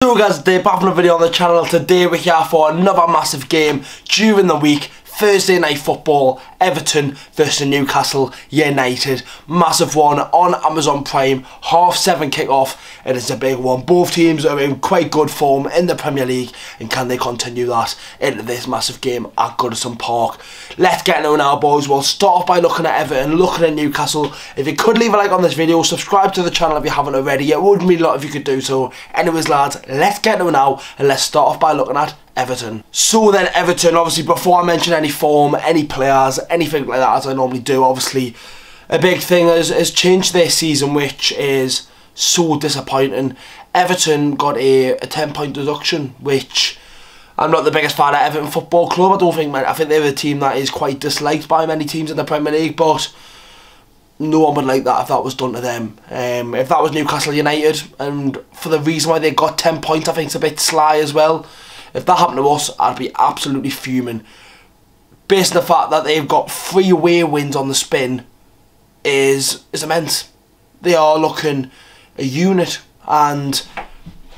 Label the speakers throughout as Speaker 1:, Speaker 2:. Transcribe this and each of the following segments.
Speaker 1: So guys, today back from a video on the channel. Today we're here for another massive game during the week. Thursday night football, Everton versus Newcastle United. Massive one on Amazon Prime, 7:30 kick-off. It is a big one. Both teams are in quite good form in the Premier League, and can they continue that into this massive game at Goodison Park? Let's get into it now, boys. We'll start off by looking at Everton, looking at Newcastle. If you could leave a like on this video, subscribe to the channel if you haven't already. It would mean a lot if you could do so. Anyways lads, let's get into it now, and let's start off by looking at Everton. So then Everton, obviously before I mention any form, any players, anything like that as I normally do, obviously a big thing has changed their season, which is so disappointing. Everton got a 10-point deduction, which I'm not the biggest fan of Everton Football Club. I think they're a team that is quite disliked by many teams in the Premier League, but no one would like that if that was done to them. If that was Newcastle United, and for the reason why they got 10 points, I think it's a bit sly as well. If that happened to us, I'd be absolutely fuming. Based on the fact that they've got 3 away wins on the spin is immense. They are looking a unit, and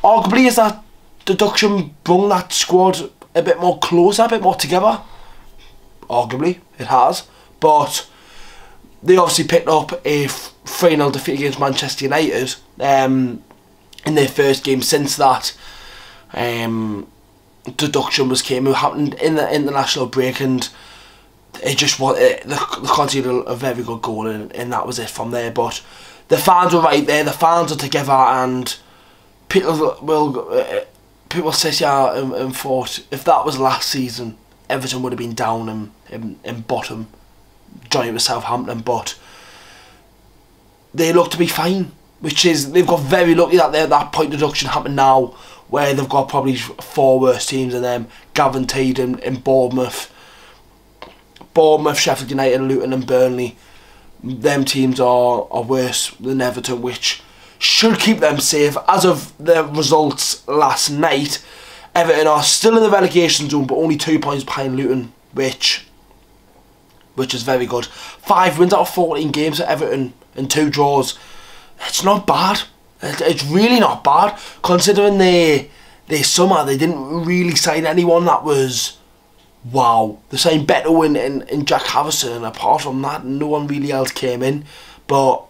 Speaker 1: arguably is that deduction brought that squad a bit more closer, a bit more together? Arguably, it has. But they obviously picked up a 3-0 defeat against Manchester United in their first game since that deduction happened in the international break, and it just was they conceded a very good goal, and that was it from there. But the fans were right there, the fans are together, and people sit here and thought if that was last season, Everton would have been down in bottom, joint with Southampton, but they look to be fine, which is, they've got very lucky that that point deduction happened now, where they've got probably 4 worse teams than them, guaranteed in Bournemouth, Sheffield United, Luton and Burnley. Them teams are worse than Everton, which should keep them safe. As of the results last night, Everton are still in the relegation zone, but only 2 points behind Luton, which is very good. 5 wins out of 14 games for Everton and 2 draws. It's not bad. It's really not bad, considering their summer. They didn't really sign anyone that was wow. They signed Beto in Jack Harrison, and apart from that, no one really else came in. But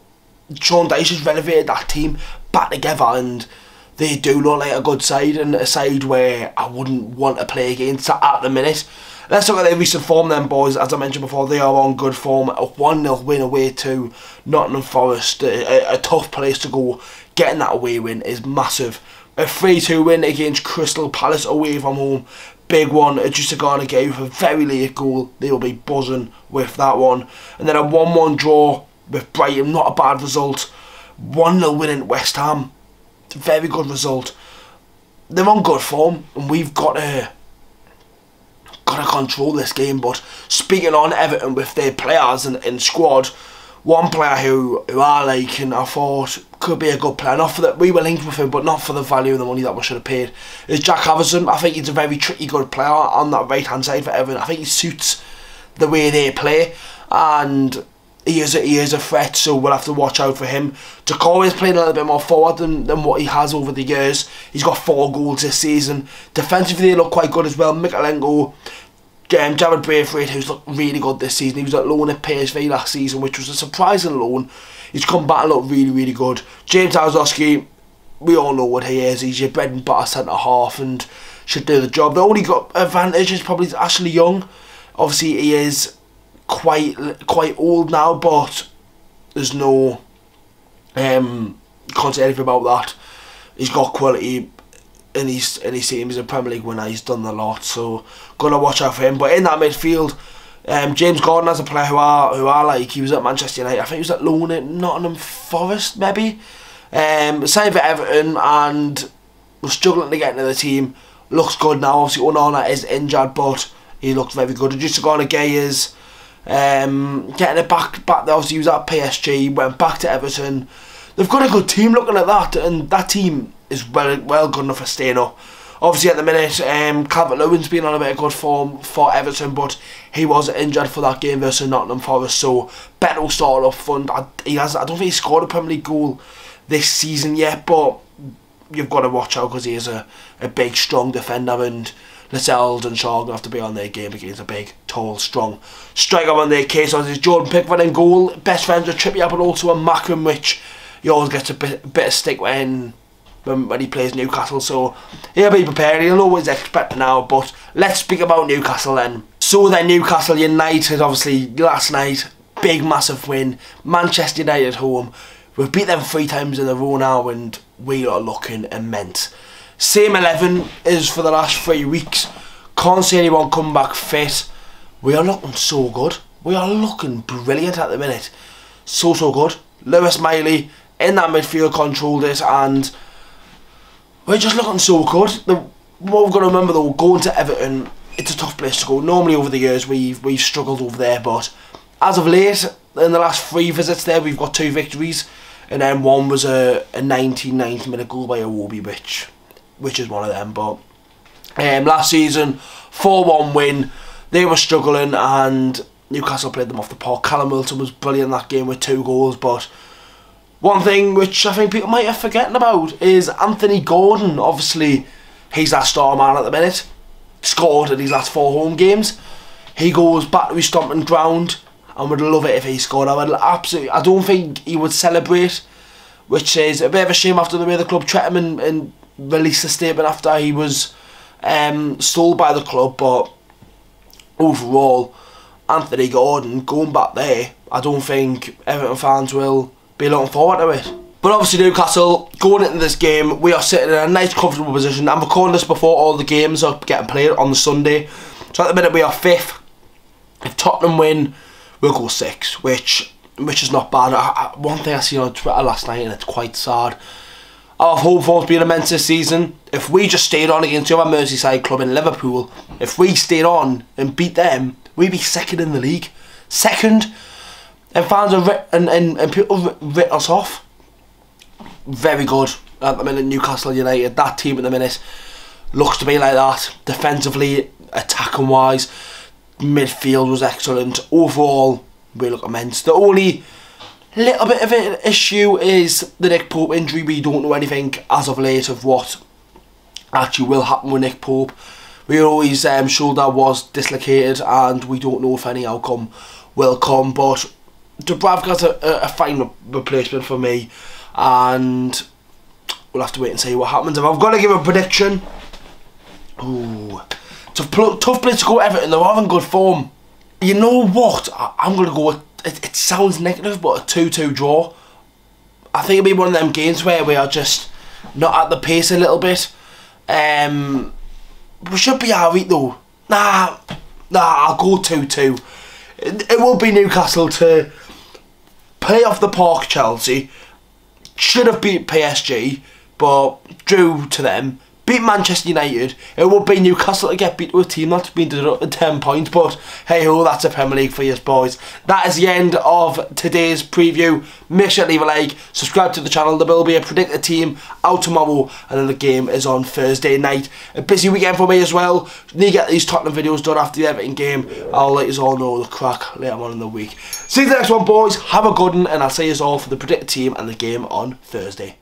Speaker 1: Sean Dyche has renovated that team back together, and they do look like a good side, and a side where I wouldn't want to play against at the minute. Let's look at their recent form then, boys. As I mentioned before, they are on good form. A 1-0 win away to Nottingham Forest, a tough place to go. Getting that away win is massive. A 3-2 win against Crystal Palace away from home. Big one. Adjusagana gave a very late goal. They will be buzzing with that one. And then a 1-1 draw with Brighton. Not a bad result. 1-0 win at West Ham. It's a very good result. They're on good form, and we've got to control this game. But speaking on Everton with their players and squad, one player who I like and I thought could be a good player, not for that we were linked with him, but not for the value and the money that we should have paid, is Jack Harrison. I think he's a very tricky good player on that right hand side for Everton. I think he suits the way they play, and he is a threat, so we'll have to watch out for him. Takor is playing a little bit more forward than what he has over the years. He's got 4 goals this season. Defensively they look quite good as well. Mikalenko, Jared Braithwaite, who's looked really good this season. He was at loan at PSV last season, which was a surprising loan. He's come back and looked really, really good. James Tarkowski, we all know what he is. He's your bread and butter centre half and should do the job. The only advantage is probably Ashley Young. Obviously he is quite old now, but there's no can't say anything about that. He's got quality. And he's a Premier League winner. He's done a lot, so gonna watch out for him. But in that midfield, James Gordon as a player who I like. He was at Manchester United. I think he was at loan at Nottingham Forest, maybe. Signed for Everton, and was struggling to get into the team. Looks good now. Obviously, Onana is injured, but he looks very good. Adjusagana Gay is getting it back there. Obviously, he was at PSG, went back to Everton. They've got a good team looking at that, and that team is well good enough for staying up. Obviously at the minute, Calvert-Lewin's been on a bit of good form for Everton, but he was injured for that game versus Nottingham Forest, so Beto started up front. I don't think he scored a Premier League goal this season yet, but you've got to watch out because he is a big, strong defender, and Lascelles and Shaw have to be on their game against a big, tall, strong striker on their case. So there's Jordan Pickford in goal, best friends with Trippier, but also a Macron, which he always gets a bit of stick when he plays Newcastle. So he'll be prepared. He'll know what he's expecting now. But let's speak about Newcastle then. So then Newcastle United, obviously last night, big, massive win. Manchester United at home. We've beat them 3 times in a row now, and we are looking immense. Same 11 as for the last 3 weeks. Can't see anyone come back fit. We are looking so good. We are looking brilliant at the minute. So good. Lewis Miley in that midfield controlled it, and we're just looking so good. What we've got to remember though, going to Everton, it's a tough place to go. Normally over the years we've struggled over there, but as of late, in the last 3 visits there, we've got 2 victories, and then one was a 1990-minute goal by Iwobi, which is one of them. But last season, 4-1 win. They were struggling, and Newcastle played them off the park. Callum Wilson was brilliant in that game with 2 goals, but one thing which I think people might have forgotten about is Anthony Gordon. Obviously, he's that star man at the minute. Scored in his last 4 home games. He goes back to his stomping ground, and would love it if he scored. I don't think he would celebrate, which is a bit of a shame after the way the club treated him and released a statement after he was sold by the club. But overall, Anthony Gordon going back there, I don't think Everton fans will be looking forward to it. But obviously Newcastle, going into this game, we are sitting in a nice comfortable position. I'm recording this before all the games are getting played on the Sunday. So at the minute we are 5th. If Tottenham win, we'll go 6th, which is not bad. One thing I seen on Twitter last night, and it's quite sad. Our home form's been immense this season. If we just stayed on against the other Merseyside club in Liverpool, if we stayed on and beat them, we'd be 2nd in the league. 2nd. And fans are and people written us off. Very good at the minute. Newcastle United, that team at the minute looks to be like that. Defensively, attacking wise, midfield was excellent. Overall, we look immense. The only little bit of an issue is the Nick Pope injury. We don't know anything as of late of what actually will happen with Nick Pope. We always shoulder was dislocated, and we don't know if any outcome will come. But Dubravka's a fine replacement for me, and we'll have to wait and see what happens. If I've got to give a prediction, it's a tough place to go. Everton, they're having good form. You know what? I'm going to go with, it sounds negative, but a 2-2 draw. I think it'll be one of them games where we are just not at the pace a little bit. We should be alright though. Nah, I'll go 2-2. It will be Newcastle to play off the park. Chelsea should have beat PSG, but drew to them. Beat Manchester United. It would be Newcastle to get beat to a team that's been deducted 10 points, but hey ho, that's a Premier League for you boys. That is the end of today's preview. Make sure to leave a like, subscribe to the channel. There will be a predicted team out tomorrow, and then the game is on Thursday night. A busy weekend for me as well. Need to get these Tottenham videos done after the Everton game. I'll let you all know the crack later on in the week. See you the next one, boys. Have a good one, and I'll see you all for the predicted team and the game on Thursday.